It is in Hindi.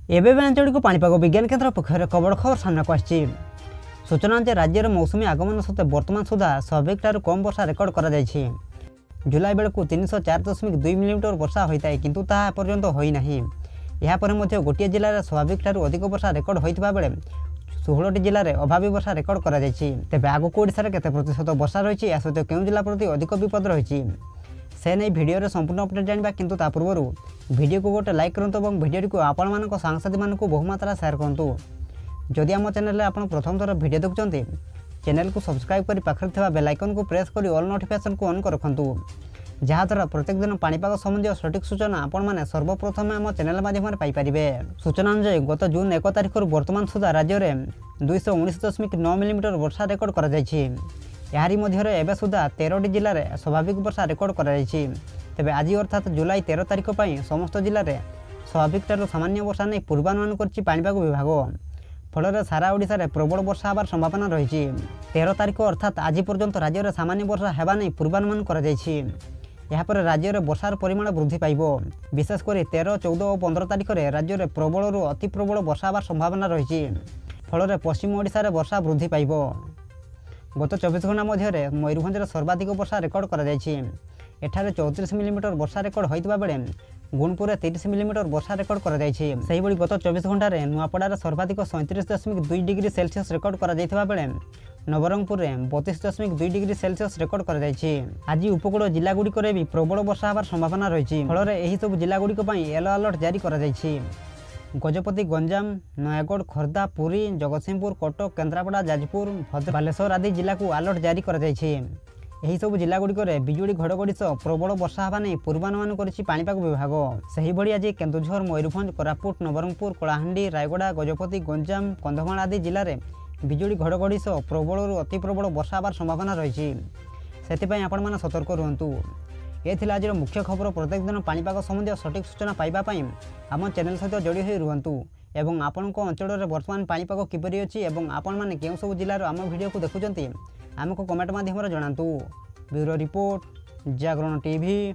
एवं आंचलिक पाणीपाग विज्ञान केन्द्र पक्षर कबड़ खबर सामना को सूचना जे राज्य में मौसुमी आगमन सत्वे वर्तमान सुधा स्वाभाविक कम वर्षा रेकर्ड कर जुलाई बेलू 304.2 मिलीमीटर वर्षा होता है किंतु ताहा पर्यंत होना। यापर गोटे जिले में स्वाभाविक अधिक वर्षा रेकर्ड होता बेले 16टी जिले में अभावी वर्षा रेकर्ड कर तेज आगक ओडिशार केते प्रतिशत वर्षा रही है सहित क्यों जिला प्रति अधिक विपद रही से नहीं भिडियो संपूर्ण अपडेट जाना किंतु ता पूर्व वीडियो को गोटे लाइक करूँ और भिडियो को आपण सांगसाथी मानक बहुमात्रा शेयर करूँ। जदि आम चैनल आप प्रथम थर भिडियो देखुंत चैनल को सब्सक्राइब कर पाखे बेल आइकन को प्रेस कर ऑल नोटिफिकेशन को ऑन कर रखु जहाँद्वारा प्रत्येक दिन पाणीपाग संबंधी सठिक सूचना आपण मैंने सर्वप्रथम आम चैनल माध्यम पाइपर। सूचना अनुसार गत जून 1 तारिख वर्तमान सुधा राज्य में 219.9 मिलीमीटर वर्षा रेकर्ड कर यारी मध्य एवं सुधा 13टी जिले में स्वाभाविक वर्षा रेकर्ड कर तेज आज अर्थात जुलाई 13 तारिख पर समस्त जिले में स्वाभाविक सामान्य वर्षा नहीं पूर्वानुमान कर पाणीपाग विभाग फल सारा ओडिशा रे प्रबल वर्षा होबार संभावना रही। 13 तारिख अर्थात आज पर्यंत राज्य में सामान्य वर्षा होगा नहीं पूर्वानुमान कर यापर राज्य में वर्षार परिमाण वृद्धि पाइब। विशेषकर 13, 14 और 15 तारिख में राज्य में प्रबल अति प्रबल वर्षा होबार संभावना रही फल पश्चिम ओडिशा रे वर्षा वृद्धि पाइब। गत 24 घंटा मध्य मयूरभंज सर्वाधिक वर्षा रेकर्ड कर एठारे 34 मिलीमीटर वर्षा रेकर्ड होता बेले गुणपुर 30 मिलीमीटर वर्षा रेकर्ड कर गत 24 घंटे नुआपड़ार सर्वाधिक 37.2 डिग्री सेल्सियस रेकर्ड कर बेले नवरंगपुर 32.2 डिग्री सेल्सियस रेकर्ड कर आज उपकूल जिलागुड़िक भी प्रबल वर्षा होबार संभावना रही फल सब जिलागुड़िक येलो अलर्ट जारी कर गजपति, गंजाम, नयागढ़, खोर्धा, पुरी, जगतसिंहपुर, कटक, केन्द्रापड़ा, जाजपुर, भद्रक, बालेश्वर आदि जिला को अलर्ट जारी कर सब जिलागुड़िक बिजुड़ी घड़घड़ी सह प्रबल वर्षा होगा नहीं पूर्वानुमान कर पाणीपाग विभाग। से ही आज केन्दुझर, मयूरभंज, कोरापुट, नवरंगपुर, कलाहांडी, रायगड़ा, गजपति, गंजाम, कंधमाल आदि जिले में बिजुड़ी घड़घड़ी सह प्रबल अति प्रबल वर्षा होबार संभावना रही से आपण मैंने सतर्क रुहतु। ये आज मुख्य खबर। प्रत्येक दिन पाणीपाग संबंधी सठिक सूचना पाइबापी आम चैनल सहित जोड़ी हो रुहतु एवं आपण अंचल में वर्तमान पाणीपाग किपरि अच्छी और आपण मैंने केउं सब जिलार आम वीडियो को देखुंत आमको कमेंट माध्यम जनातु। ब्यूरो रिपोर्ट, जागरण टीवी।